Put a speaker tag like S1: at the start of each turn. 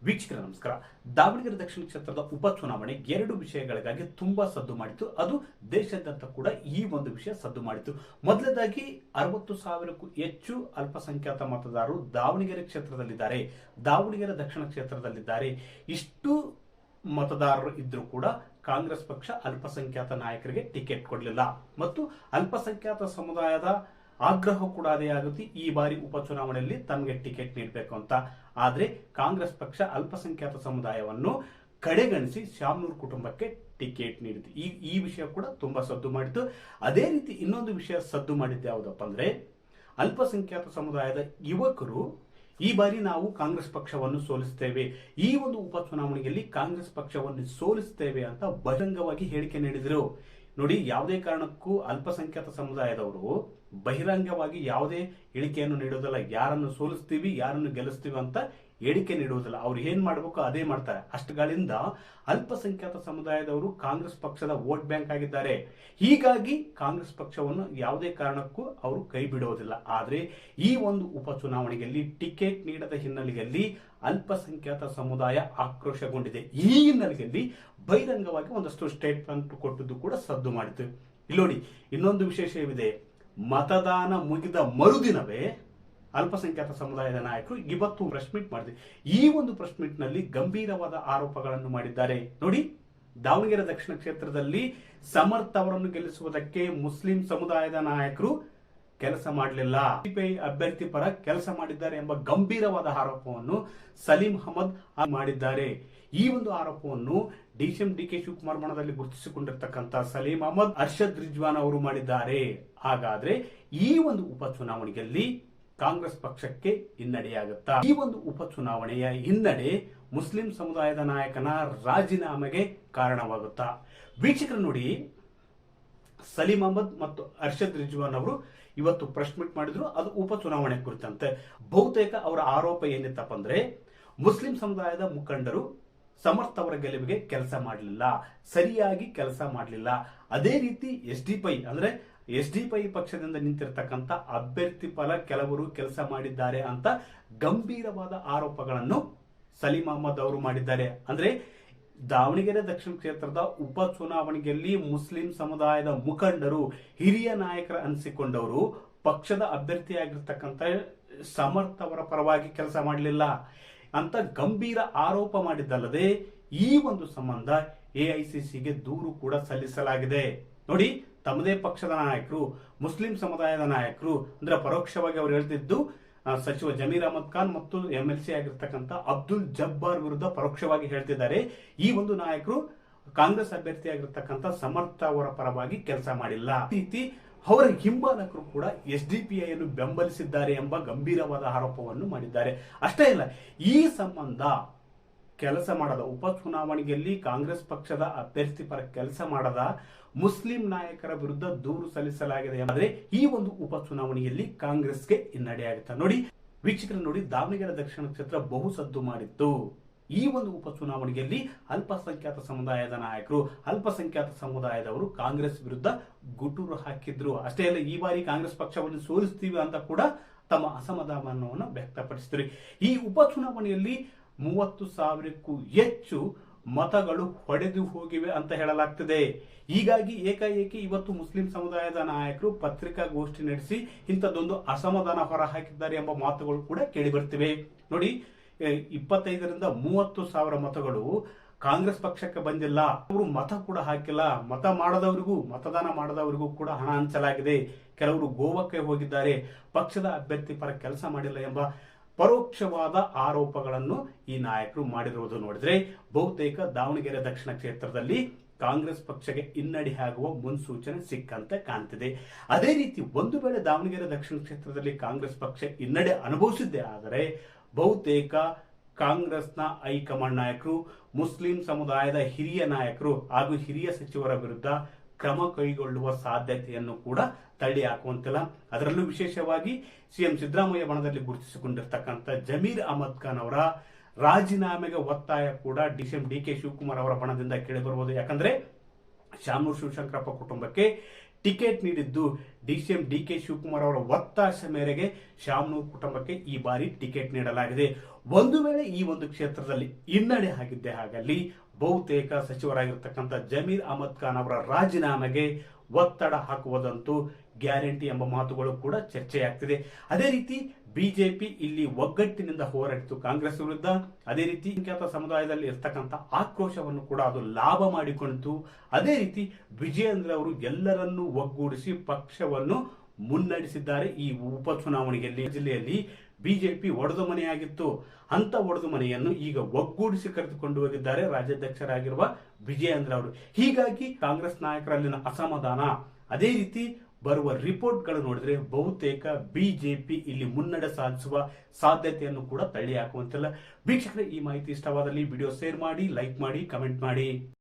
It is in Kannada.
S1: ವೀಕ್ಷಕರ ನಮಸ್ಕಾರ. ದಾವಣಗೆರೆ ದಕ್ಷಿಣ ಕ್ಷೇತ್ರದ ಉಪಚುನಾವಣೆ ಎರಡು ವಿಷಯಗಳಿಗಾಗಿ ತುಂಬಾ ಸದ್ದು ಮಾಡಿತು. ಅದು ದೇಶಾದ್ಯಂತ ಕೂಡ ಈ ಒಂದು ವಿಷಯ ಸದ್ದು ಮಾಡಿತು. ಮೊದಲನೇದಾಗಿ 60,000ಕ್ಕೂ ಹೆಚ್ಚು ಅಲ್ಪಸಂಖ್ಯಾತ ಮತದಾರರು ದಾವಣಗೆರೆ ಕ್ಷೇತ್ರದಲ್ಲಿದ್ದಾರೆ, ದಾವಣಗೆರೆ ದಕ್ಷಿಣ ಕ್ಷೇತ್ರದಲ್ಲಿದ್ದಾರೆ. ಇಷ್ಟು ಮತದಾರರು ಇದ್ರೂ ಕೂಡ ಕಾಂಗ್ರೆಸ್ ಪಕ್ಷ ಅಲ್ಪಸಂಖ್ಯಾತ ನಾಯಕರಿಗೆ ಟಿಕೆಟ್ ಕೊಡಲಿಲ್ಲ ಮತ್ತು ಅಲ್ಪಸಂಖ್ಯಾತ ಸಮುದಾಯದ ಆಗ್ರಹ ಕೂಡ ಅದೇ ಆಗುತ್ತೆ. ಈ ಬಾರಿ ಉಪಚುನಾವಣೆಯಲ್ಲಿ ತಮಗೆ ಟಿಕೆಟ್ ನೀಡಬೇಕು ಅಂತ. ಆದ್ರೆ ಕಾಂಗ್ರೆಸ್ ಪಕ್ಷ ಅಲ್ಪಸಂಖ್ಯಾತ ಸಮುದಾಯವನ್ನು ಕಡೆಗಣಿಸಿ ಶಾಮನೂರ್ ಕುಟುಂಬಕ್ಕೆ ಟಿಕೆಟ್ ನೀಡಿತು. ಈ ವಿಷಯ ಕೂಡ ತುಂಬಾ ಸದ್ದು ಮಾಡಿತು. ಅದೇ ರೀತಿ ಇನ್ನೊಂದು ವಿಷಯ ಸದ್ದು ಮಾಡಿದ್ದು ಯಾವುದಪ್ಪ ಅಂದ್ರೆ, ಅಲ್ಪಸಂಖ್ಯಾತ ಸಮುದಾಯದ ಯುವಕರು ಈ ಬಾರಿ ನಾವು ಕಾಂಗ್ರೆಸ್ ಪಕ್ಷವನ್ನು ಸೋಲಿಸ್ತೇವೆ, ಈ ಒಂದು ಉಪಚುನಾವಣೆಯಲ್ಲಿ ಕಾಂಗ್ರೆಸ್ ಪಕ್ಷವನ್ನು ಸೋಲಿಸ್ತೇವೆ ಅಂತ ಬಹಿರಂಗವಾಗಿ ಹೇಳಿಕೆ ನೀಡಿದರು. ನೋಡಿ, ಯಾವುದೇ ಕಾರಣಕ್ಕೂ ಅಲ್ಪಸಂಖ್ಯಾತ ಸಮುದಾಯದವರು ಬಹಿರಂಗವಾಗಿ ಯಾವುದೇ ಹೇಳಿಕೆಯನ್ನು ನೀಡೋದಿಲ್ಲ. ಯಾರನ್ನು ಸೋಲಿಸ್ತೀವಿ, ಯಾರನ್ನು ಗೆಲ್ಲಿಸ್ತೀವಿ ಅಂತ ಹೇಳಿಕೆ ನೀಡುವುದಿಲ್ಲ. ಅವ್ರು ಏನ್ ಮಾಡಬೇಕು ಅದೇ ಮಾಡ್ತಾರೆ. ಅಷ್ಟುಗಳಿಂದ ಅಲ್ಪಸಂಖ್ಯಾತ ಸಮುದಾಯದವರು ಕಾಂಗ್ರೆಸ್ ಪಕ್ಷದ ವೋಟ್ ಬ್ಯಾಂಕ್ ಆಗಿದ್ದಾರೆ. ಹೀಗಾಗಿ ಕಾಂಗ್ರೆಸ್ ಪಕ್ಷವನ್ನು ಯಾವುದೇ ಕಾರಣಕ್ಕೂ ಅವರು ಕೈ ಬಿಡುವುದಿಲ್ಲ. ಆದ್ರೆ ಈ ಒಂದು ಉಪಚುನಾವಣೆಯಲ್ಲಿ ಟಿಕೆಟ್ ನೀಡದ ಹಿನ್ನೆಲೆಯಲ್ಲಿ ಅಲ್ಪಸಂಖ್ಯಾತ ಸಮುದಾಯ ಆಕ್ರೋಶಗೊಂಡಿದೆ. ಈ ಹಿನ್ನೆಲೆಯಲ್ಲಿ ಬಹಿರಂಗವಾಗಿ ಒಂದಷ್ಟು ಸ್ಟೇಟ್ಮೆಂಟ್ ಕೊಟ್ಟದ್ದು ಕೂಡ ಸದ್ದು ಮಾಡಿತು. ಇಲ್ಲಿ ನೋಡಿ, ಇನ್ನೊಂದು ವಿಶೇಷವಿದೆ. ಮತದಾನ ಮುಗಿದ ಮರುದಿನವೇ ಅಲ್ಪಸಂಖ್ಯಾತ ಸಮುದಾಯದ ನಾಯಕರು ಇವತ್ತು ಪ್ರೆಸ್ ಮೀಟ್ ಮಾಡಿದೆ. ಈ ಒಂದು ಪ್ರೆಸ್ ಮೀಟ್ ನಲ್ಲಿ ಗಂಭೀರವಾದ ಆರೋಪಗಳನ್ನು ಮಾಡಿದ್ದಾರೆ. ನೋಡಿ, ದಾವಣಗೆರೆ ದಕ್ಷಿಣ ಕ್ಷೇತ್ರದಲ್ಲಿ ಸಮರ್ಥ್ ಅವರನ್ನು ಗೆಲ್ಲಿಸುವುದಕ್ಕೆ ಮುಸ್ಲಿಂ ಸಮುದಾಯದ ನಾಯಕರು ಕೆಲಸ ಮಾಡಲಿಲ್ಲ, ಅಭ್ಯರ್ಥಿ ಪರ ಕೆಲಸ ಮಾಡಿದ್ದಾರೆ ಎಂಬ ಗಂಭೀರವಾದ ಆರೋಪವನ್ನು ಸಲೀಂ ಅಹಮದ್ ಮಾಡಿದ್ದಾರೆ. ಈ ಒಂದು ಆರೋಪವನ್ನು ಡಿಸಿಎಂ ಡಿ ಕೆ ಶಿವಕುಮಾರ್ ಬಣದಲ್ಲಿ ಗುರುತಿಸಿಕೊಂಡಿರ್ತಕ್ಕಂಥ ಸಲೀಂ ಅಹಮದ್, ಅರ್ಷದ್ ರಿಜ್ವಾನ್ ಅವರು ಮಾಡಿದ್ದಾರೆ. ಹಾಗಾದ್ರೆ ಈ ಒಂದು ಉಪಚುನಾವಣೆಯಲ್ಲಿ ಕಾಂಗ್ರೆಸ್ ಪಕ್ಷಕ್ಕೆ ಹಿನ್ನಡೆಯಾಗುತ್ತಾ? ಈ ಒಂದು ಉಪಚುನಾವಣೆಯ ಹಿನ್ನಡೆ ಮುಸ್ಲಿಂ ಸಮುದಾಯದ ನಾಯಕನ ರಾಜೀನಾಮೆಗೆ ಕಾರಣವಾಗುತ್ತಾ? ವೀಕ್ಷಕರು ನೋಡಿ, ಸಲೀಂ ಅಹಮದ್ ಮತ್ತು ಅರ್ಷದ್ ರಿಜ್ವಾನ್ ಅವರು ಇವತ್ತು ಪ್ರೆಸ್ ಮೀಟ್ ಮಾಡಿದ್ರು. ಅದು ಉಪಚುನಾವಣೆ ಕುರಿತಂತೆ. ಬಹುತೇಕ ಅವರ ಆರೋಪ ಏನಿತ್ತಪ್ಪ ಅಂದ್ರೆ, ಮುಸ್ಲಿಂ ಸಮುದಾಯದ ಮುಖಂಡರು ಸಮರ್ಥ್ ಅವರ ಗೆಲುವಿಗೆ ಕೆಲಸ ಮಾಡಲಿಲ್ಲ, ಸರಿಯಾಗಿ ಕೆಲಸ ಮಾಡಲಿಲ್ಲ. ಅದೇ ರೀತಿ ಎಸ್ ಡಿ ಪೈ ಪಕ್ಷದಿಂದ ನಿಂತಿರತಕ್ಕಂತ ಅಭ್ಯರ್ಥಿ ಪರ ಕೆಲವರು ಕೆಲಸ ಮಾಡಿದ್ದಾರೆ ಅಂತ ಗಂಭೀರವಾದ ಆರೋಪಗಳನ್ನು ಸಲೀಂ ಅಹಮದ್ ಅವರು ಮಾಡಿದ್ದಾರೆ. ಅಂದ್ರೆ ದಾವಣಗೆರೆ ದಕ್ಷಿಣ ಕ್ಷೇತ್ರದ ಉಪಚುನಾವಣೆಯಲ್ಲಿ ಮುಸ್ಲಿಂ ಸಮುದಾಯದ ಮುಖಂಡರು, ಹಿರಿಯ ನಾಯಕರ ಅನಿಸಿಕೊಂಡವರು ಪಕ್ಷದ ಅಭ್ಯರ್ಥಿಯಾಗಿರ್ತಕ್ಕಂಥ ಸಮರ್ಥ್ ಅವರ ಪರವಾಗಿ ಕೆಲಸ ಮಾಡಲಿಲ್ಲ ಅಂತ ಗಂಭೀರ ಆರೋಪ ಮಾಡಿದ್ದಲ್ಲದೆ ಈ ಒಂದು ಸಂಬಂಧ ಎಐಸಿಸಿಗೆ ದೂರು ಕೂಡ ಸಲ್ಲಿಸಲಾಗಿದೆ. ನೋಡಿ, ತಮ್ಮದೇ ಪಕ್ಷದ ನಾಯಕರು, ಮುಸ್ಲಿಂ ಸಮುದಾಯದ ನಾಯಕರು ಅಂದ್ರೆ ಪರೋಕ್ಷವಾಗಿ ಅವರು ಹೇಳ್ತಿದ್ದು ಸಚಿವ ಜಮೀರ್ ಅಹಮದ್ ಖಾನ್ ಮತ್ತು ಎಂಎಲ್ಸಿ ಆಗಿರ್ತಕ್ಕಂಥ ಅಬ್ದುಲ್ ಜಬ್ಬಾರ್ ವಿರುದ್ಧ ಪರೋಕ್ಷವಾಗಿ ಹೇಳ್ತಿದ್ದಾರೆ. ಈ ಒಂದು ನಾಯಕರು ಕಾಂಗ್ರೆಸ್ ಅಭ್ಯರ್ಥಿಯಾಗಿರ್ತಕ್ಕಂಥ ಸಮರ್ಥ್ ಅವರ ಪರವಾಗಿ ಕೆಲಸ ಮಾಡಿಲ್ಲ. ಈ ರೀತಿ ಅವರ ಹಿಂಬಾಲಕರು ಕೂಡ ಎಸ್ಡಿಪಿಐ ಅನ್ನು ಬೆಂಬಲಿಸಿದ್ದಾರೆ ಎಂಬ ಗಂಭೀರವಾದ ಆರೋಪವನ್ನು ಮಾಡಿದ್ದಾರೆ. ಅಷ್ಟೇ ಇಲ್ಲ, ಈ ಸಂಬಂಧ ಕೆಲಸ ಮಾಡದ, ಉಪಚುನಾವಣೆಯಲ್ಲಿ ಕಾಂಗ್ರೆಸ್ ಪಕ್ಷದ ಅಭ್ಯರ್ಥಿ ಪರ ಕೆಲಸ ಮಾಡದ ಮುಸ್ಲಿಂ ನಾಯಕರ ವಿರುದ್ಧ ದೂರು ಸಲ್ಲಿಸಲಾಗಿದೆ. ಆದರೆ ಈ ಒಂದು ಉಪಚುನಾವಣೆಯಲ್ಲಿ ಕಾಂಗ್ರೆಸ್ಗೆ ಹಿನ್ನಡೆಯಾಗುತ್ತೆ. ನೋಡಿ ವೀಕ್ಷಕರು, ನೋಡಿ, ದಾವಣಗೆರೆ ದಕ್ಷಿಣ ಕ್ಷೇತ್ರ ಬಹು ಸದ್ದು ಮಾಡಿತ್ತು. ಈ ಒಂದು ಉಪಚುನಾವಣೆಯಲ್ಲಿ ಅಲ್ಪಸಂಖ್ಯಾತ ಸಮುದಾಯದ ನಾಯಕರು, ಅಲ್ಪಸಂಖ್ಯಾತ ಸಮುದಾಯದವರು ಕಾಂಗ್ರೆಸ್ ವಿರುದ್ಧ ಗುಟುರು ಹಾಕಿದ್ರು. ಅಷ್ಟೇ ಅಲ್ಲ, ಈ ಬಾರಿ ಕಾಂಗ್ರೆಸ್ ಪಕ್ಷವನ್ನು ಸೋಲಿಸ್ತೀವಿ ಅಂತ ಕೂಡ ತಮ್ಮ ಅಸಮಾಧಾನವನ್ನು ವ್ಯಕ್ತಪಡಿಸಿದ್ರು. ಈ ಉಪಚುನಾವಣೆಯಲ್ಲಿ 30,000ಕ್ಕೂ ಹೆಚ್ಚು ಮತಗಳು ಹೊಡೆದು ಹೋಗಿವೆ ಅಂತ ಹೇಳಲಾಗ್ತದೆ. ಹೀಗಾಗಿ ಏಕಾಏಕಿ ಇವತ್ತು ಮುಸ್ಲಿಂ ಸಮುದಾಯದ ನಾಯಕರು ಪತ್ರಿಕಾಗೋಷ್ಠಿ ನಡೆಸಿ ಇಂಥದ್ದೊಂದು ಅಸಮಾಧಾನ ಹೊರಹಾಕಿದ್ದಾರೆ ಎಂಬ ಮಾತುಗಳು ಕೂಡ ಕೇಳಿ ಬರ್ತಿವೆ. ನೋಡಿ, 25ರಿಂದ 30,000 ಮತಗಳು ಕಾಂಗ್ರೆಸ್ ಪಕ್ಷಕ್ಕೆ ಬಂದಿಲ್ಲ. ಅವರು ಮತ ಕೂಡ ಹಾಕಿಲ್ಲ. ಮತದಾನ ಮಾಡದವರಿಗೂ ಕೂಡ ಹಣ ಹಂಚಲಾಗಿದೆ. ಕೆಲವರು ಗೋವಾಕ್ಕೆ ಹೋಗಿದ್ದಾರೆ, ಪಕ್ಷದ ಅಭ್ಯರ್ಥಿ ಪರ ಕೆಲಸ ಮಾಡಿಲ್ಲ ಎಂಬ ಪರೋಕ್ಷವಾದ ಆರೋಪಗಳನ್ನು ಈ ನಾಯಕರು ಮಾಡಿರುವುದು ನೋಡಿದ್ರೆ ಬಹುತೇಕ ದಾವಣಗೆರೆ ದಕ್ಷಿಣ ಕ್ಷೇತ್ರದಲ್ಲಿ ಕಾಂಗ್ರೆಸ್ ಪಕ್ಷಕ್ಕೆ ಹಿನ್ನಡೆ ಆಗುವ ಮುನ್ಸೂಚನೆ ಸಿಕ್ಕಂತೆ ಕಾಣ್ತಿದೆ. ಅದೇ ರೀತಿ ಒಂದು ವೇಳೆ ದಾವಣಗೆರೆ ದಕ್ಷಿಣ ಕ್ಷೇತ್ರದಲ್ಲಿ ಕಾಂಗ್ರೆಸ್ ಪಕ್ಷ ಹಿನ್ನಡೆ ಅನುಭವಿಸಿದ್ದೇ ಆದರೆ ಬಹುತೇಕ ಕಾಂಗ್ರೆಸ್ನ ಹೈಕಮಾಂಡ್ ನಾಯಕರು, ಮುಸ್ಲಿಂ ಸಮುದಾಯದ ಹಿರಿಯ ನಾಯಕರು ಹಾಗೂ ಹಿರಿಯ ಸಚಿವರ ವಿರುದ್ಧ ಕ್ರಮ ಕೈಗೊಳ್ಳುವ ಸಾಧ್ಯತೆಯನ್ನು ಕೂಡ ತಳ್ಳಿ ಹಾಕುವಂತಿಲ್ಲ. ಅದರಲ್ಲೂ ವಿಶೇಷವಾಗಿ ಸಿಎಂ ಸಿದ್ದರಾಮಯ್ಯ ಬಣದಲ್ಲಿ ಗುರುತಿಸಿಕೊಂಡಿರ್ತಕ್ಕಂಥ ಜಮೀರ್ ಅಹಮದ್ ಖಾನ್ ಅವರ ರಾಜೀನಾಮೆಗೆ ಒತ್ತಾಯ ಕೂಡ ಡಿಸಿಎಂ ಡಿ ಕೆ ಶಿವಕುಮಾರ್ ಅವರ ಬಣದಿಂದ ಕೇಳಿ ಬರಬಹುದು. ಯಾಕಂದ್ರೆ ಶಾಮನೂರ್ ಶಿವಶಂಕರಪ್ಪ ಕುಟುಂಬಕ್ಕೆ ಟಿಕೆಟ್ ನೀಡಿದ್ದು ಡಿಸಿಎಂ ಡಿಕೆ ಶಿವಕುಮಾರ್ ಅವರ ಒತ್ತಾಶ ಮೇರೆಗೆ ಶಾಮನೂರ್ ಕುಟುಂಬಕ್ಕೆ ಈ ಬಾರಿ ಟಿಕೆಟ್ ನೀಡಲಾಗಿದೆ. ಒಂದು ವೇಳೆ ಈ ಒಂದು ಕ್ಷೇತ್ರದಲ್ಲಿ ಹಿನ್ನಡೆ ಆಗಿದ್ದೇ ಹಾಗಲ್ಲಿ ಬಹುತೇಕ ಸಚಿವರಾಗಿರ್ತಕ್ಕಂಥ ಜಮೀರ್ ಅಹಮದ್ ಖಾನ್ ಅವರ ರಾಜೀನಾಮೆಗೆ ಒತ್ತಡ ಹಾಕುವುದಂತೂ ಗ್ಯಾರಂಟಿ ಎಂಬ ಮಾತುಗಳು ಕೂಡ ಚರ್ಚೆಯಾಗ್ತಿದೆ. ಅದೇ ರೀತಿ ಬಿಜೆಪಿ ಇಲ್ಲಿ ಒಗ್ಗಟ್ಟಿನಿಂದ ಹೋರಾಡಿತು ಕಾಂಗ್ರೆಸ್ ವಿರುದ್ಧ. ಅದೇ ರೀತಿ ಖ್ಯಾತ ಸಮುದಾಯದಲ್ಲಿ ಇರ್ತಕ್ಕಂಥ ಆಕ್ರೋಶವನ್ನು ಕೂಡ ಅದು ಲಾಭ ಮಾಡಿಕೊಂಡಿತು. ಅದೇ ರೀತಿ ವಿಜಯೇಂದ್ರ ಅವರು ಎಲ್ಲರನ್ನೂ ಒಗ್ಗೂಡಿಸಿ ಪಕ್ಷವನ್ನು ಮುನ್ನಡೆಸಿದ್ದಾರೆ. ಈ ಉಪಚುನಾವಣೆಯಲ್ಲಿ ಜಿಲ್ಲೆಯಲ್ಲಿ ಬಿಜೆಪಿ ಒಡೆದು ಮನೆಯಾಗಿತ್ತು. ಅಂತ ಒಡೆದು ಮನೆಯನ್ನು ಈಗ ಒಗ್ಗೂಡಿಸಿ ಕರೆದುಕೊಂಡು ಹೋಗಿದ್ದಾರೆ ರಾಜ್ಯಾಧ್ಯಕ್ಷರಾಗಿರುವ ವಿಜಯೇಂದ್ರ ಅವರು. ಹೀಗಾಗಿ ಕಾಂಗ್ರೆಸ್ ನಾಯಕರಲ್ಲಿನ ಅಸಮಾಧಾನ, ಅದೇ ರೀತಿ ಬರುವ ರಿಪೋರ್ಟ್ಗಳು ನೋಡಿದ್ರೆ ಬಹುತೇಕ ಬಿಜೆಪಿ ಇಲ್ಲಿ ಮುನ್ನಡೆ ಸಾಧಿಸುವ ಸಾಧ್ಯತೆಯನ್ನು ಕೂಡ ತಳ್ಳಿ ಹಾಕುವಂತಿಲ್ಲ. ವೀಕ್ಷಕರೇ, ಈ ಮಾಹಿತಿ ಇಷ್ಟವಾದಲ್ಲಿ ವಿಡಿಯೋ ಶೇರ್ ಮಾಡಿ, ಲೈಕ್ ಮಾಡಿ, ಕಮೆಂಟ್ ಮಾಡಿ.